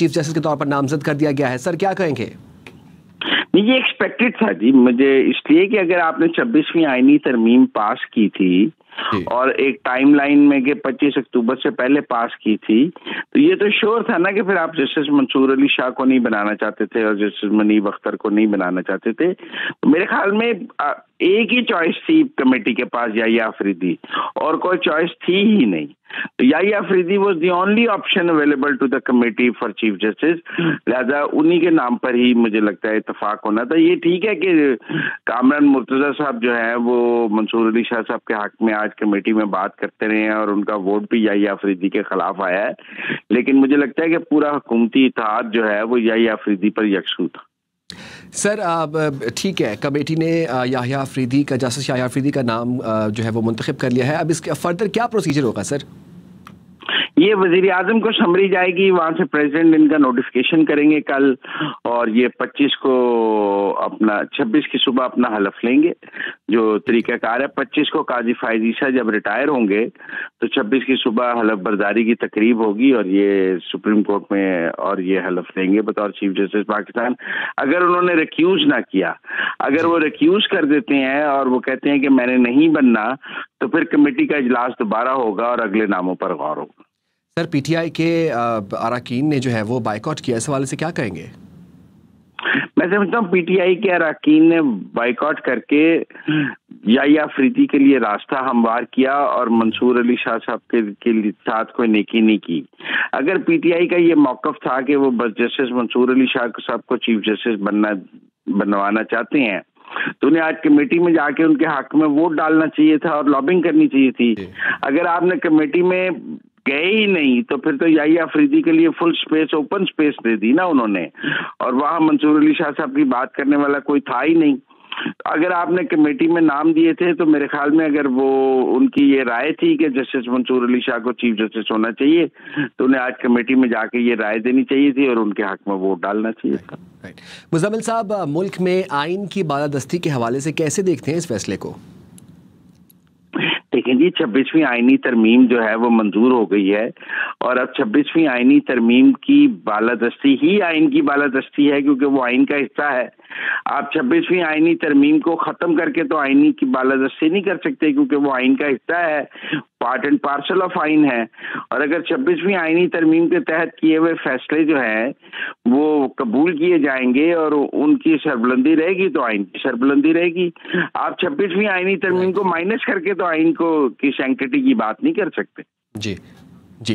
Chief justice کے طور پر نامزد کر دیا گیا ہے، سر کیا کہیں گے؟ یہ ایکسپیکٹڈ تھا جی، مجھے اس لیے کہ اگر آپ نے 26ویں آئینی ترمیم پاس کی تھی اور ایک ٹائم لائن میں کہ 25 اکتوبر سے پہلے پاس کی تھی، تو یہ تو شور تھا نا کہ پھر آپ جسٹس منصور علی شاہ کو نہیں بنانا چاہتے تھے اور جسٹس منیب اختر کو نہیں بنانا چاہتے تھے۔ میرے خیال میں ایک ہی چوائس تھی کمیٹی کے پاس، یحییٰ آفریدی، اور کوئی چوائس تھی ہی نہیں۔ تو Yahya Afridi was the only option available to the committee for chief justice, لہذا انہی کے نام پر ہی مجھے لگتا ہے اتفاق ہونا تھا۔ یہ ٹھیک ہے کہ کامران مرتضیٰ صاحب جو ہیں وہ منصور علی شاہ صاحب کے حق میں آج کمیٹی میں بات کرتے رہے ہیں اور ان کا ووٹ بھی یحییٰ آفریدی کے خلاف آیا ہے، لیکن مجھے لگتا ہے کہ پورا حکومتی اتحاد جو ہے وہ یحییٰ آفریدی پر یکسو تھا۔ سر ٹھیک ہے، کمیٹی نے یحییٰ آفریدی کا، جسٹس یحییٰ آفریدی کا نام جو ہے وہ منتخب کر لیا ہے، اب اس کا فردر کیا پروسیجر ہوگا سر؟ یہ وزیر اعظم کو سمری جائے گی، وہاں سے پریزیڈنٹ ان کا نوٹیفیکیشن کریں گے کل، اور یہ 25 کو اپنا 26 کی صبح اپنا حلف لیں گے۔ جو طریقہ کار ہے، 25 کو قاضی فائز عیسیٰ جب ریٹائر ہوں گے تو 26 کی صبح حلف برداری کی تقریب ہوگی اور یہ سپریم کورٹ میں اور یہ حلف لیں گے بطور چیف جسٹس پاکستان۔ اگر انہوں نے ریکیوز نہ کیا، اگر وہ ریکیوز کر دیتے ہیں اور وہ کہتے ہیں کہ میں نے نہیں بننا، تو پھر کمیٹی کا اجلاس دوبارہ ہوگا اور اگلے ناموں پر غور ہوگا۔ سر پی ٹی آئی کے اراکین نے جو ہے وہ بائیکاٹ کیا، اس حوالے سے کیا کہیں گے؟ میں سمجھتا ہوں پی ٹی آئی کے اراکین نے بائیکاٹ کر کے یحییٰ آفریدی کے لیے راستہ ہموار کیا اور منصور علی شاہ صاحب کے ساتھ کوئی نیکی نہیں کی۔ اگر پی ٹی آئی کا یہ موقف تھا کہ وہ جسٹس منصور علی شاہ صاحب کو چیف جسٹس بنوانا چاہتے ہیں، تو انہیں آج کمیٹی میں جا کے ان کے حق میں ووٹ ڈالنا چاہیے تھا اور لابنگ کرنی چاہیے تھی۔ اگر آپ نے کمیٹی میں گئے ہی نہیں تو پھر تو یحییٰ آفریدی کے لیے فل سپیس، اوپن سپیس دے دی نا انہوں نے، اور وہاں منصور علی شاہ صاحب کی بات کرنے والا کوئی تھا ہی نہیں۔ اگر آپ نے کمیٹی میں نام دیے تھے تو میرے خیال میں اگر وہ ان کی یہ رائے تھی کہ جسٹس منصور علی شاہ کو چیف جسٹس ہونا چاہیے، تو انہیں آج کمیٹی میں جا کے یہ رائے دینی چاہیے تھی اور ان کے حق میں ووٹ ڈالنا چاہیے تھا۔ مزمل صاحب، ملک میں آئین کی بالادستی کے حوالے سے کیسے دیکھتے ہیں اس فیصلے کو؟ دیکھیں جی، 26ویں آئینی ترمیم جو ہے وہ منظور ہو گئی ہے، اور اب 26ویں آئینی ترمیم کی بالادستی ہی آئین کی بالادستی ہے، کیونکہ وہ آئین کا حصہ ہے۔ آپ 26ویں آئینی ترمیم کو ختم کر کے تو آئینی کی بالادستی نہیں کر سکتے، کیونکہ وہ آئین کا حصہ ہے، پارٹ اینڈ پارسل آف آئین ہے۔ اور اگر 26ویں آئینی ترمیم کے تحت کیے ہوئے فیصلے جو ہیں وہ قبول کیے جائیں گے اور ان کی سربلندی رہے گی تو آئین کی سربلندی رہے گی۔ آپ 26ویں آئینی ترمیم کو مائنس کر کے تو آئین کی سینکٹی کی بات نہیں کر سکتے۔ جی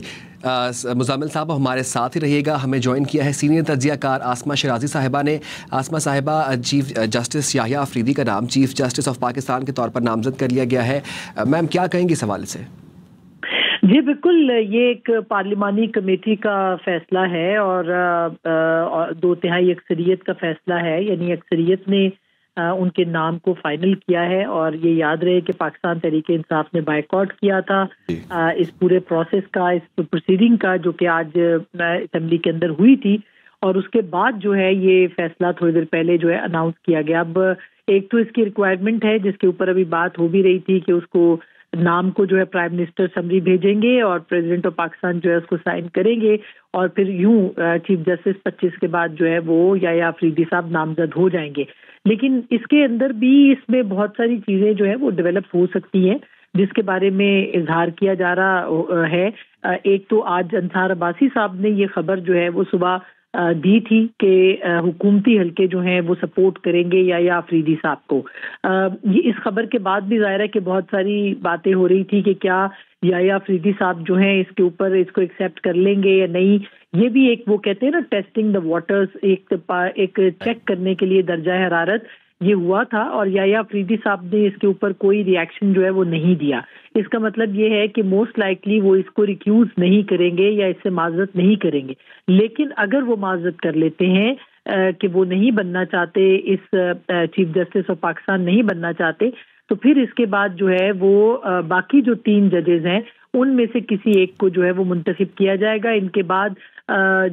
مزمل صاحب ہمارے ساتھ ہی رہیے گا۔ ہمیں جوائن کیا ہے سینئر تجزیہ کار آسمہ شیرازی صاحبہ نے۔ آسمہ صاحبہ، چیف جسٹس یحییٰ آفریدی کا نام چیف جسٹس آف پاکستان کے طور پر نامزد کر لیا گیا ہے، میم کیا کہیں گی اس حوالے سے؟ جی بالکل، یہ ایک پارلیمانی کمیٹی کا فیصلہ ہے اور 2/3 اکثریت کا فیصلہ ہے، یعنی اکثریت نے ان کے نام کو فائنل کیا ہے۔ اور یہ یاد رہے کہ پاکستان تحریک انصاف نے بائیکاٹ کیا تھا اس پورے پروسیس کا، اس پروسیڈنگ کا، جو کہ آج اسمبلی کے اندر ہوئی تھی، اور اس کے بعد جو ہے یہ فیصلہ تھوڑی دیر پہلے جو ہے اناؤنس کیا گیا۔ اب ایک تو اس کی ریکوائرمنٹ ہے جس کے اوپر ابھی بات ہو بھی رہی تھی کہ اس کو نام کو جو ہے پرائم منسٹر سمری بھیجیں گے اور پریزیڈنٹ آف پاکستان جو ہے اس کو سائن کریں گے، اور پھر یوں چیف جسٹس 25 کے بعد جو ہے وہ یحییٰ آفریدی صاحب نامزد ہو جائیں گے۔ لیکن اس کے اندر بھی اس میں بہت ساری چیزیں جو ہے وہ ڈیولپ ہو سکتی ہیں جس کے بارے میں اظہار کیا جا رہا ہے۔ ایک تو آج انصار عباسی صاحب نے یہ خبر جو ہے وہ صبح دی تھی کہ حکومتی حلقے جو ہیں وہ سپورٹ کریں گے یحییٰ آفریدی صاحب کو۔ یہ اس خبر کے بعد بھی ظاہر ہے کہ بہت ساری باتیں ہو رہی تھی کہ کیا یحییٰ آفریدی صاحب جو ہیں اس کے اوپر اس کو ایکسیپٹ کر لیں گے یا نہیں۔ یہ بھی ایک وہ کہتے ہیں نا ٹیسٹنگ دا واٹرز، ایک چیک کرنے کے لیے درجہ حرارت یہ ہوا تھا، اور یحییٰ آفریدی صاحب نے اس کے اوپر کوئی ری ایکشن جو ہے وہ نہیں دیا۔ اس کا مطلب یہ ہے کہ موسٹ لائکلی وہ اس کو ریکیوز نہیں کریں گے یا اس سے معذرت نہیں کریں گے۔ لیکن اگر وہ معذرت کر لیتے ہیں کہ وہ نہیں بننا چاہتے، اس چیف جسٹس آف پاکستان نہیں بننا چاہتے، تو پھر اس کے بعد جو ہے وہ باقی جو 3 ججز ہیں ان میں سے کسی ایک کو جو ہے وہ منتخب کیا جائے گا۔ ان کے بعد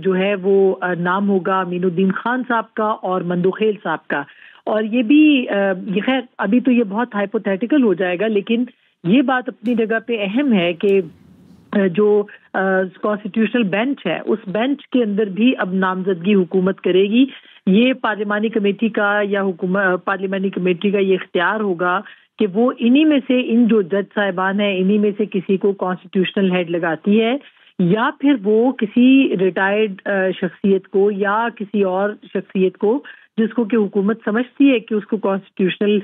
جو ہے وہ نام ہوگا امین الدین خان صاحب کا اور مندوخیل صاحب کا۔ اور یہ بھی خیر ابھی تو یہ بہت ہائپوتھیٹیکل ہو جائے گا، لیکن یہ بات اپنی جگہ پہ اہم ہے کہ جو کانسٹیٹیوشنل بینچ ہے اس بینچ کے اندر بھی اب نامزدگی حکومت کرے گی. یہ پارلیمانی کمیٹی کا یا پارلیمانی کمیٹی کا یہ اختیار ہوگا کہ وہ انہی میں سے ان جو جج صاحبان ہیں انہی میں سے کسی کو کانسٹیٹیوشنل ہیڈ لگاتی ہے یا پھر وہ کسی ریٹائرڈ شخصیت کو یا کسی اور شخصیت کو جس کو کہ حکومت سمجھتی ہے کہ اس کو کانسٹیٹیوشنل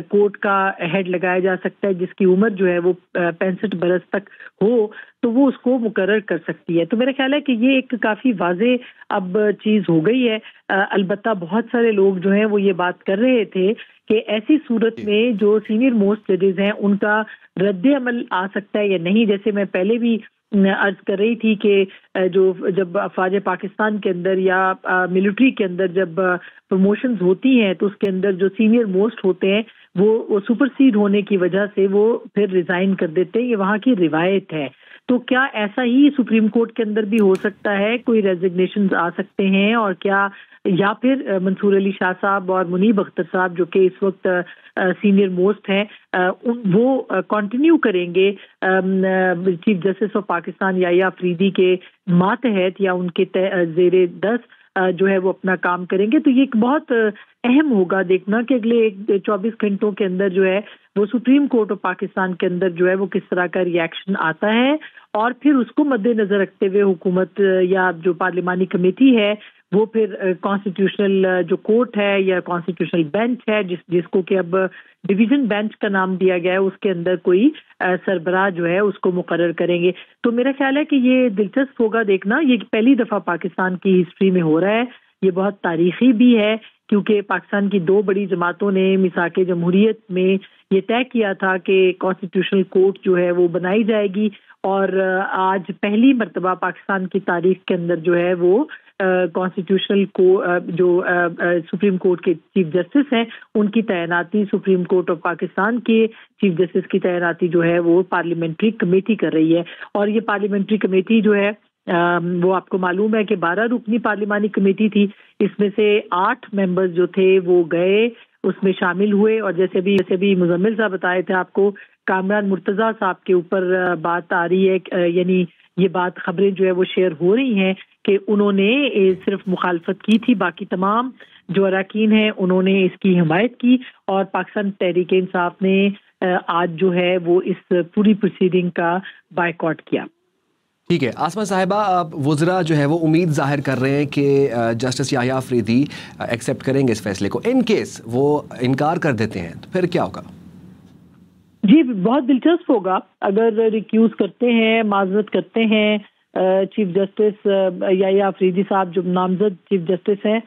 کورٹ کا ہیڈ لگایا جا سکتا ہے, جس کی عمر جو ہے وہ 65 برس تک ہو, تو وہ اس کو مقرر کر سکتی ہے. تو میرا خیال ہے کہ یہ ایک کافی واضح اب چیز ہو گئی ہے. البتہ بہت سارے لوگ جو ہیں وہ یہ بات کر رہے تھے کہ ایسی صورت میں جو سینئر موسٹ ججز ہیں ان کا رد عمل آ سکتا ہے یا نہیں. جیسے میں پہلے بھی عرض کر رہی تھی کہ جب افواج پاکستان کے اندر یا ملٹری کے اندر جب پروموشنز ہوتی ہیں تو اس کے اندر جو سینئر موسٹ ہوتے ہیں وہ سپر سیڈ ہونے کی وجہ سے وہ پھر ریزائن کر دیتے ہیں. یہ وہاں کی روایت ہے. تو کیا ایسا ہی سپریم کورٹ کے اندر بھی ہو سکتا ہے, کوئی ریزگنیشنز آ سکتے ہیں, اور کیا یا پھر منصور علی شاہ صاحب اور منیب اختر صاحب جو کہ اس وقت سینئر موسٹ ہیں وہ کنٹینیو کریں گے چیف جسٹس آف پاکستان یحییٰ افریدی کے ماتحت یا ان کے زیر دست جو ہے وہ اپنا کام کریں گے. تو یہ ایک بہت اہم ہوگا دیکھنا کہ اگلے 24 گھنٹوں کے اندر جو ہے وہ سپریم کورٹ آف پاکستان کے اندر جو ہے وہ کس طرح کا ری ایکشن آتا ہے, اور پھر اس کو مد نظر رکھتے ہوئے حکومت یا جو پارلیمانی کمیٹی ہے وہ پھر کانسٹیٹیوشنل جو کورٹ ہے یا کانسٹیٹیوشنل بینچ ہے جس کو کہ اب ڈویژن بینچ کا نام دیا گیا ہے, اس کے اندر کوئی سربراہ جو ہے اس کو مقرر کریں گے. تو میرا خیال ہے کہ یہ دلچسپ ہوگا دیکھنا. یہ پہلی دفعہ پاکستان کی ہسٹری میں ہو رہا ہے. یہ بہت تاریخی بھی ہے کیونکہ پاکستان کی 2 بڑی جماعتوں نے میثاق جمہوریت میں یہ طے کیا تھا کہ کانسٹیٹیوشنل کورٹ جو ہے وہ بنائی جائے گی, اور آج پہلی مرتبہ پاکستان کی تاریخ کے اندر جو ہے وہ کانسٹیٹیوشنل کو جو سپریم کورٹ کے چیف جسٹس ہیں ان کی تعیناتی سپریم کورٹ آف پاکستان کے چیف جسٹس کی تعیناتی جو ہے وہ پارلیمنٹری کمیٹی کر رہی ہے. اور یہ پارلیمنٹری کمیٹی جو ہے وہ آپ کو معلوم ہے کہ 12 رکنی پارلیمانی کمیٹی تھی. اس میں سے 8 ممبرز جو تھے وہ گئے, اس میں شامل ہوئے, اور جیسے بھی مزمل صاحب بتائے تھے آپ کو, کامران مرتضیٰ صاحب کے اوپر بات آ رہی ہے, یعنی یہ بات خبریں جو ہے وہ شیئر ہو رہی ہیں کہ انہوں نے صرف مخالفت کی تھی, باقی تمام جو اراکین ہیں انہوں نے اس کی حمایت کی, اور پاکستان تحریک انصاف نے آج جو ہے وہ اس پوری پروسیڈنگ کا بائیکاٹ کیا. ٹھیک ہے آسمہ صاحبہ, وزراء جو ہے وہ امید ظاہر کر رہے ہیں کہ جسٹس یحییٰ افریدی ایکسیپٹ کریں گے اس فیصلے کو. ان کیس وہ انکار کر دیتے ہیں تو پھر کیا ہوگا؟ جی بہت دلچسپ ہوگا. اگر ریکیوز کرتے ہیں, معذرت کرتے ہیں چیف جسٹس یحییٰ افریدی صاحب جو نامزد چیف جسٹس ہیں,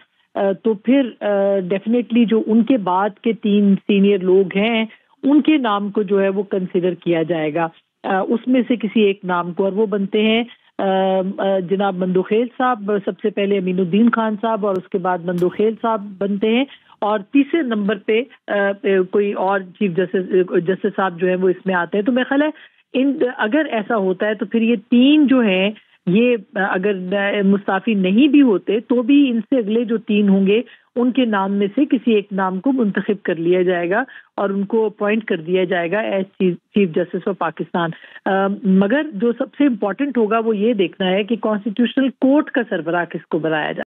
تو پھر ڈیفینیٹلی جو ان کے بعد کے 3 سینئر لوگ ہیں ان کے نام کو جو ہے وہ کنسیڈر کیا جائے گا. اس میں سے کسی ایک نام کو, اور وہ بنتے ہیں جناب مندوخیل صاحب, سب سے پہلے امین الدین خان صاحب اور اس کے بعد مندوخیل صاحب بنتے ہیں, اور تیسرے نمبر پہ کوئی اور چیف جسٹس صاحب جو ہیں وہ اس میں آتے ہیں. تو میرا خیال ہے اگر ایسا ہوتا ہے تو پھر یہ 3 جو ہیں یہ اگر مستعفی نہیں بھی ہوتے تو بھی ان سے اگلے جو 3 ہوں گے ان کے نام میں سے کسی ایک نام کو منتخب کر لیا جائے گا اور ان کو اپوائنٹ کر دیا جائے گا as chief justice of Pakistan. مگر جو سب سے امپورٹنٹ ہوگا وہ یہ دیکھنا ہے کہ کانسٹیٹیوشنل کورٹ کا سربراہ کس کو بنایا جائے.